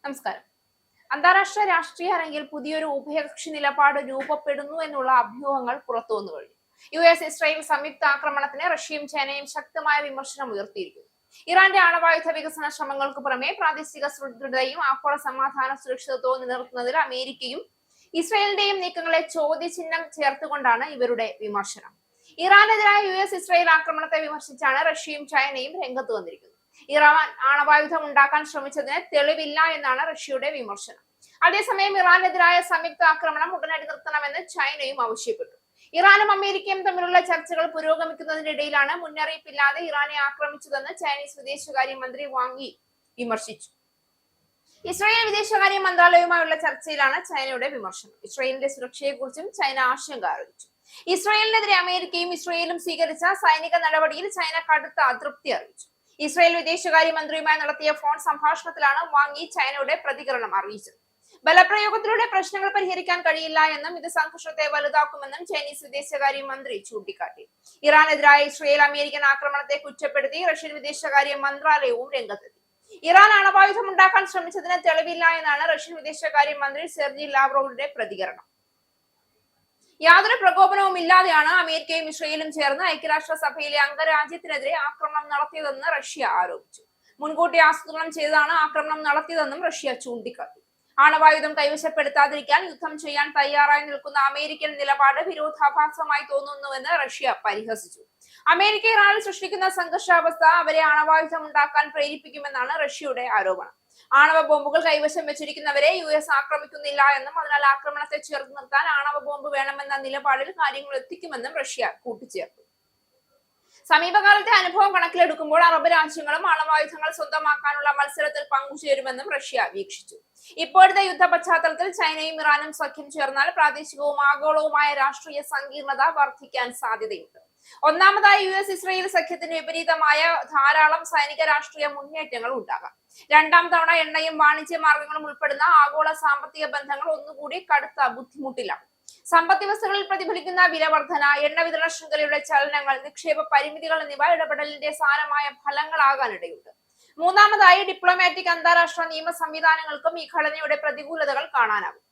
നമസ്കാരം. അന്താരാഷ്ട്ര രാഷ്ട്രീയ അരങ്ങിൽ പുതിയൊരു ഉഭയകക്ഷി നിലപാട് രൂപപ്പെടുന്നു എന്നുള്ള അഭ്യൂഹങ്ങൾ പുറത്തുവന്നു കഴിഞ്ഞു. US-ഇസ്രായേൽ സംയുക്ത ആക്രമണത്തിന് റഷ്യയും ചൈനയും ശക്തമായ വിമർശനം ഉയർത്തിയിരിക്കുന്നു. ഇറാന്റെ ആണവായുധ വികസന ശ്രമങ്ങൾക്ക് പുറമെ പ്രാദേശിക സുദൃഢതയും ആഗോള സമാധാന സുരക്ഷിതത്വവും നിലനിർത്തുന്നതിൽ അമേരിക്കയും ഇസ്രായേലിന്റെയും നീക്കങ്ങളെ ചോദ്യചിഹ്നം ചേർത്തുകൊണ്ടാണ് ഇവരുടെ വിമർശനം. ഇറാനെതിരായ US-ഇസ്രായേൽ ആക്രമണത്തെ വിമർശിച്ചാണ് റഷ്യയും ചൈനയും രംഗത്ത് വന്നിരിക്കുന്നത്. ഇറാൻ ആണവായുധം ഉണ്ടാക്കാൻ ശ്രമിച്ചതിന് തെളിവില്ല എന്നാണ് റഷ്യയുടെ വിമർശനം. അതേസമയം ഇറാനെതിരായ സംയുക്ത ആക്രമണം ഉടനടി നിർത്തണമെന്ന് ചൈനയും ആവശ്യപ്പെട്ടു. ഇറാനും അമേരിക്കയും തമ്മിലുള്ള ചർച്ചകൾ പുരോഗമിക്കുന്നതിനിടയിലാണ് മുന്നറിയിപ്പില്ലാതെ ഇറാനെ ആക്രമിച്ചതെന്ന് ചൈനീസ് വിദേശകാര്യമന്ത്രി വാങ് യി വിമർശിച്ചു. ഇസ്രായേൽ വിദേശകാര്യ മന്ത്രാലയവുമായുള്ള ചർച്ചയിലാണ് ചൈനയുടെ വിമർശനം. ഇസ്രായേലിന്റെ സുരക്ഷയെക്കുറിച്ചും ചൈന ആശങ്ക അറിയിച്ചു. ഇസ്രായേലിനെതിരെ അമേരിക്കയും ഇസ്രായേലും സ്വീകരിച്ച സൈനിക നടപടിയിൽ ചൈന കടുത്ത അതൃപ്തി അറിയിച്ചു. ഇസ്രായേൽ വിദേശകാര്യമന്ത്രിയുമായി നടത്തിയ ഫോൺ സംഭാഷണത്തിലാണ് വാങ് യി ചൈനയുടെ പ്രതികരണം അറിയിച്ചത്. ബലപ്രയോഗത്തിലൂടെ പ്രശ്നങ്ങൾ പരിഹരിക്കാൻ കഴിയില്ല എന്നും ഇത് സംഘർഷത്തെ വലുതാക്കുമെന്നും ചൈനീസ് വിദേശകാര്യമന്ത്രി ചൂണ്ടിക്കാട്ടി. ഇറാനെതിരായ ഇസ്രായേൽ അമേരിക്കൻ ആക്രമണത്തെ കുറ്റപ്പെടുത്തി റഷ്യൻ വിദേശകാര്യ മന്ത്രാലയവും രംഗത്തെത്തി. ഇറാൻ ആണവായുധം ഉണ്ടാക്കാൻ ശ്രമിച്ചതിന് തെളിവില്ല എന്നാണ് റഷ്യൻ വിദേശകാര്യമന്ത്രി സെർജി ലാവ്റോവിന്റെ പ്രതികരണം. യാതൊരു പ്രകോപനവും ഇല്ലാതെയാണ് അമേരിക്കയും ഇസ്രായേലും ചേർന്ന് ഐക്യരാഷ്ട്രസഭയിലെ അംഗരാജ്യത്തിനെതിരെ ആക്രമണം നടത്തിയതെന്ന് റഷ്യ ആരോപിച്ചു. മുൻകൂട്ടി ആസൂത്രണം ചെയ്താണ് ആക്രമണം നടത്തിയതെന്നും റഷ്യ ചൂണ്ടിക്കാട്ടി. ആണവായുധം കൈവശപ്പെടുത്താതിരിക്കാൻ യുദ്ധം ചെയ്യാൻ തയ്യാറായി നിൽക്കുന്ന അമേരിക്കൻ നിലപാട് വിരോധാഭാസമായി തോന്നുന്നുവെന്ന് റഷ്യ പരിഹസിച്ചു. അമേരിക്ക ഇറാനിൽ സൃഷ്ടിക്കുന്ന സംഘർഷാവസ്ഥ അവരെ ആണവായുധം ഉണ്ടാക്കാൻ പ്രേരിപ്പിക്കുമെന്നാണ് റഷ്യയുടെ ആരോപണം. ആണവ ബോംബുകൾ കൈവശം വെച്ചിരിക്കുന്നവരെ US ആക്രമിക്കുന്നില്ല എന്നും അതിനാൽ ആക്രമണത്തെ ചെറുത്തു നിർത്താൻ ആണവ ബോംബ് വേണമെന്ന നിലപാടിൽ കാര്യങ്ങൾ എത്തിക്കുമെന്നും റഷ്യ കൂട്ടിച്ചേർത്തു. സമീപകാലത്തെ അനുഭവം കണക്കിലെടുക്കുമ്പോൾ അറബ് രാജ്യങ്ങളും ആണവായുധങ്ങൾ സ്വന്തമാക്കാനുള്ള മത്സരത്തിൽ പങ്കുചേരുമെന്നും റഷ്യ വീക്ഷിച്ചു. ഇപ്പോഴത്തെ യുദ്ധ പശ്ചാത്തലത്തിൽ ചൈനയും ഇറാനും സഖ്യം ചേർന്നാൽ പ്രാദേശികവും ആഗോളവുമായ രാഷ്ട്രീയ സങ്കീർണത വർദ്ധിക്കാൻ സാധ്യതയുണ്ട്. ഒന്നാമതായി US-ഇസ്രായേൽ സഖ്യത്തിന് വിപരീതമായ ധാരാളം സൈനിക രാഷ്ട്രീയ മുന്നേറ്റങ്ങൾ ഉണ്ടാകാം. രണ്ടാം തവണ എണ്ണയും വാണിജ്യ മാർഗങ്ങളും ഉൾപ്പെടുന്ന ആഗോള സാമ്പത്തിക ബന്ധങ്ങൾ ഒന്നുകൂടി കടുത്ത ബുദ്ധിമുട്ടിലാണ്. സമ്പദ് വ്യവസ്ഥകളിൽ പ്രതിഫലിക്കുന്ന വിലവർധന, എണ്ണ വിതരണ ശൃംഖലയുടെ ചലനങ്ങൾ, നിക്ഷേപ പരിമിതികൾ എന്നിവ ഇടപെടലിന്റെ സാരമായ ഫലങ്ങളാകാനിടയുണ്ട്. മൂന്നാമതായി ഡിപ്ലോമാറ്റിക് അന്താരാഷ്ട്ര നിയമ സംവിധാനങ്ങൾക്കും ഈ ഘടനയുടെ പ്രതികൂലതകൾ കാണാനാകും.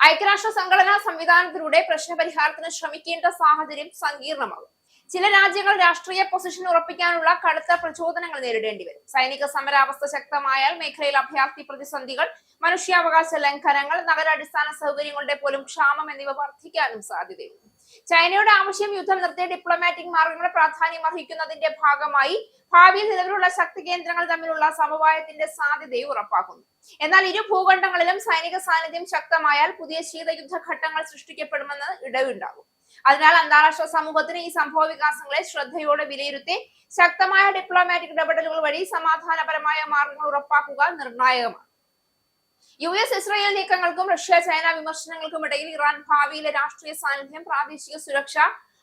ഐക്യരാഷ്ട്ര സംഘടനാ സംവിധാനത്തിലൂടെ പ്രശ്നപരിഹാരത്തിന് ശ്രമിക്കേണ്ട സാഹചര്യം സങ്കീർണമാകും. ചില രാജ്യങ്ങൾ രാഷ്ട്രീയ പൊസിഷൻ ഉറപ്പിക്കാനുള്ള കടുത്ത പ്രചോദനങ്ങൾ നേരിടേണ്ടി വരും. സൈനിക സമരാവസ്ഥ ശക്തമായാൽ മേഖലയിൽ അഭയാർത്ഥി പ്രതിസന്ധികൾ, മനുഷ്യാവകാശ ലംഘനങ്ങൾ, നഗരാടിസ്ഥാന സൗകര്യങ്ങളുടെ പോലും ക്ഷാമം എന്നിവ വർദ്ധിക്കാനും സാധ്യതയുണ്ട്. ചൈനയുടെ ആവശ്യം യുദ്ധം നിർത്തിയ ഡിപ്ലോമാറ്റിക് മാർഗങ്ങൾ പ്രാധാന്യം അർഹിക്കുന്നതിന്റെ ഭാഗമായി ഭാവിയിൽ നിലവിലുള്ള ശക്തി കേന്ദ്രങ്ങൾ തമ്മിലുള്ള സമവായത്തിന്റെ സാധ്യതയെ ഉറപ്പാക്കുന്നു. എന്നാൽ ഇരു ഭൂഖണ്ഡങ്ങളിലും സൈനിക സാന്നിധ്യം ശക്തമായാൽ പുതിയ ശീതയുദ്ധ ഘട്ടങ്ങൾ സൃഷ്ടിക്കപ്പെടുമെന്ന് ഇടവുണ്ടാകും. അതിനാൽ അന്താരാഷ്ട്ര സമൂഹത്തിന് ഈ സംഭവ വികാസങ്ങളെ ശ്രദ്ധയോടെ വിലയിരുത്തി ശക്തമായ ഡിപ്ലോമാറ്റിക് ഇടപെടലുകൾ വഴി സമാധാനപരമായ മാർഗങ്ങൾ ഉറപ്പാക്കുക നിർണായകമാണ്. US-ഇസ്രായേൽ നീക്കങ്ങൾക്കും റഷ്യ ചൈന വിമർശനങ്ങൾക്കും ഇടയിൽ ഇറാൻ ഭാവിയിലെ രാഷ്ട്രീയ സാന്നിധ്യം, പ്രാദേശിക സുരക്ഷ,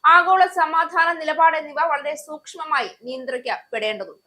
ആഗോള സമാധാന നിലപാട് എന്നിവ വളരെ സൂക്ഷ്മമായി നിയന്ത്രിക്കപ്പെടേണ്ടതുണ്ട്.